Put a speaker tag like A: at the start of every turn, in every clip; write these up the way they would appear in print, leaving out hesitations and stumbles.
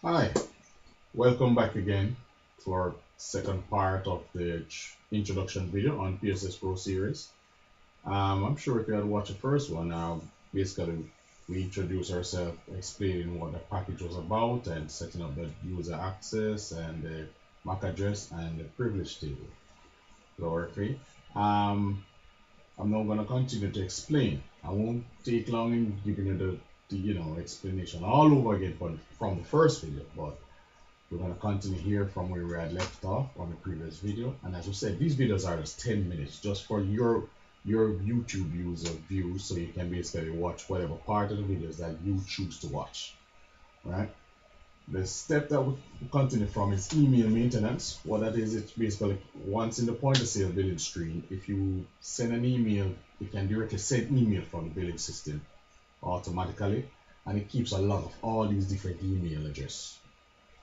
A: Hi, welcome back again to our second part of the introduction video on PSS Pro series. I'm sure if you had watched the first one, basically we introduced ourselves, explaining what the package was about and setting up the user access and the MAC address and the privilege table. Glory. Um, I'm now going to continue to explain. I won't take long in giving you the explanation all over again from the first video, but we're going to continue here from where we had left off on the previous video. And as we said, these videos are just 10 minutes just for your YouTube user view, so you can basically watch whatever part of the videos that you choose to watch. Right? The step that we continue from is email maintenance. What that is, it's basically once in the point of sale billing stream, if you send an email, you can directly send email from the billing system automatically, and it keeps a lot of all these different email addresses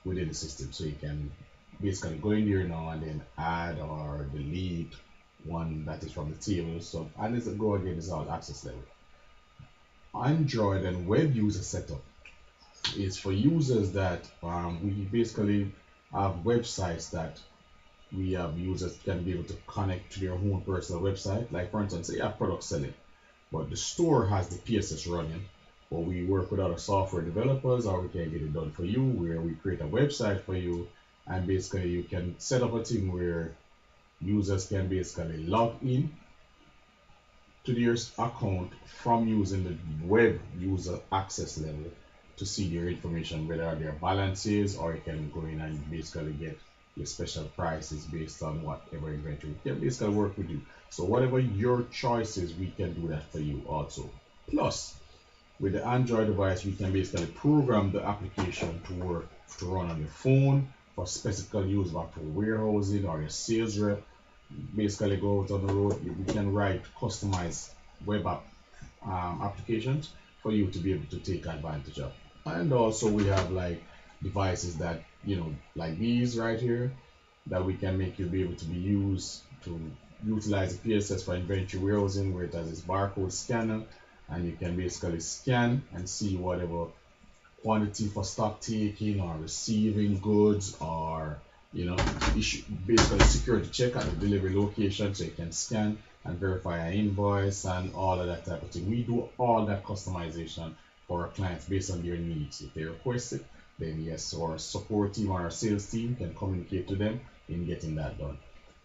A: within the system, so you can basically go in there now and then add or delete one that is from the table. So and it's go again, is all access level. Android and web user setup is for users that we basically have websites that we have users can be able to connect to their own personal website. Like for instance, say you have product selling, but the store has the PSS running, but we work with other software developers, or we can get it done for you where we create a website for you, and basically you can set up a thing where users can basically log in to their account from using the web user access level to see their information, whether their balances, or you can go in and basically get your special prices based on whatever inventory. We can basically work with you. So whatever your choice is, we can do that for you also. Plus, with the Android device, we can basically program the application to work to run on your phone for specific use, like for warehousing or your sales rep. Basically, go out on the road, we can write customized web applications for you to be able to take advantage of. And also, we have like devices that like these right here, that we can make you be able to be used to utilize the PSS for inventory warehousing, where it has this barcode scanner, and you can basically scan and see whatever quantity for stock taking or receiving goods, or issue basically security check at the delivery location, so you can scan and verify an invoice and all of that type of thing. We do all that customization for our clients based on their needs. If they request it, then yes, our support team or our sales team can communicate to them in getting that done.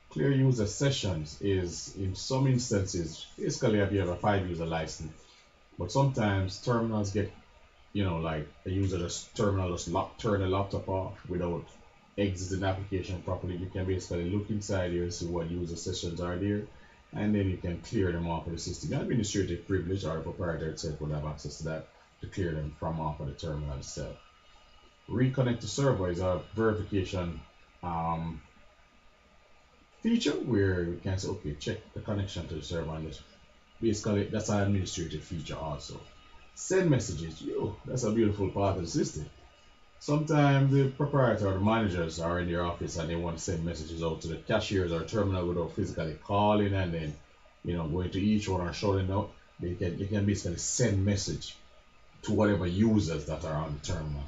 A: Clear user sessions is, in some instances, basically if you have a 5-user license, but sometimes terminals get, like a user just turn a laptop off without exiting the application properly. You can basically look inside here and see what user sessions are there, and then you can clear them off of the system. The administrative privilege or the proprietor itself would have access to that to clear them from off of the terminal itself. Reconnect to server is a verification feature where you can say, okay, check the connection to the server, and this basically that's an administrative feature also. Send messages, that's a beautiful part of the system. Sometimes the proprietor or the managers are in their office and they want to send messages out to the cashiers or terminal without physically calling and then going to each one or shouting out. They can basically send message to whatever users that are on the terminal,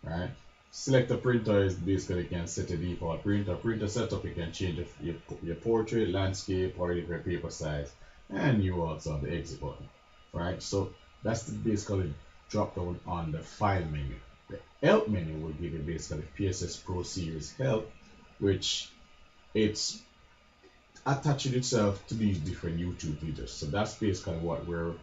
A: right? Select a printer is basically, you can set a default printer setup. You can change your portrait, landscape, or different paper size, and you also have the exit button, right? So that's basically drop down on the file menu. The help menu will give you basically PSS Pro Series help, which it's attaching itself to these different YouTube videos. So that's basically what we're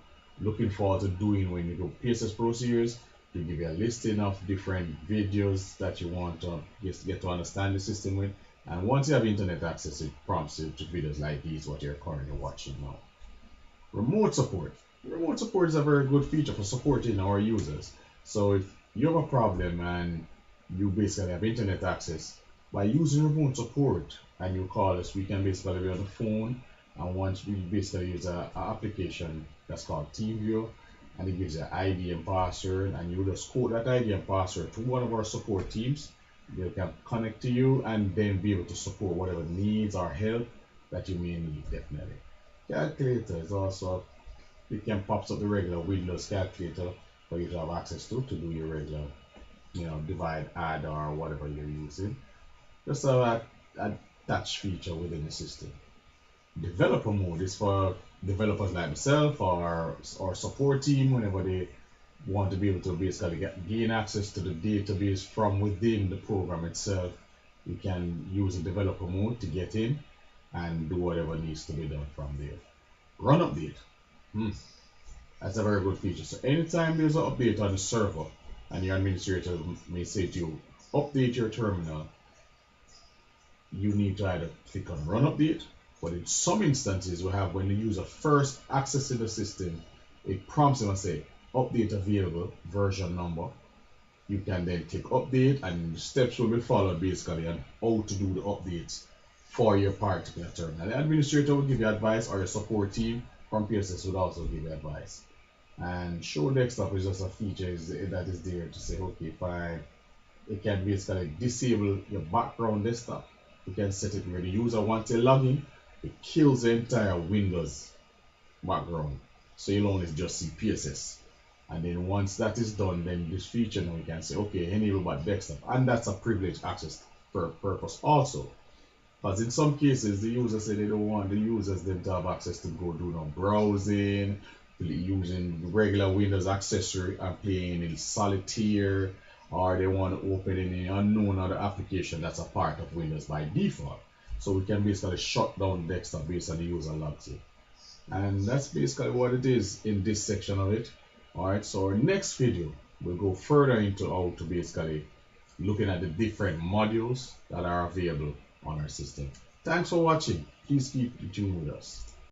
A: looking forward to doing when you go PSS Pro Series, to give you a listing of different videos that you want to get to understand the system with. And once you have internet access, it prompts you to videos like these, what you're currently watching now. Remote support. Remote support is a very good feature for supporting our users. So if you have a problem and you basically have internet access, by using remote support and you call us, we can basically be on the phone, and once we basically use an application that's called TeamViewer, and it gives you an ID and password, and you just code that ID and password to one of our support teams. They can connect to you and then be able to support whatever needs or help that you may need. Definitely. Calculator is also, it can pop up the regular Windows calculator for you to have access to do your regular divide, add, or whatever you're using. Just a touch feature within the system. Developer mode is for developers like myself or support team whenever they want to be able to basically gain access to the database from within the program itself. You can use the developer mode to get in and do whatever needs to be done from there. Run update. That's a very good feature. So anytime there's an update on the server and your administrator may say to you, update your terminal, you need to either click on run update, but in some instances we have when the user first accesses the system, it prompts them and say update available version number. You can then click update and the steps will be followed basically on how to do the updates for your particular terminal. The administrator will give you advice, or your support team from PSS would also give you advice. And show desktop is just a feature that is there to say, okay, fine. It can basically disable your background desktop. You can set it where the user wants to log in, it kills the entire Windows background. So you'll only just see PSS. And then once that is done, then this feature now you can say, okay, enable back desktop. And that's a privileged access purpose also. Because in some cases, the users say they don't want the users then to have access to go do no browsing, using regular Windows accessory and playing in solitaire, or they want to open any unknown other application that's a part of Windows by default. So we can basically shut down desktop based on the user logs in. And that's basically what it is in this section of it. Alright, so our next video will go further into how to basically looking at the different modules that are available on our system. Thanks for watching. Please keep tuned with us.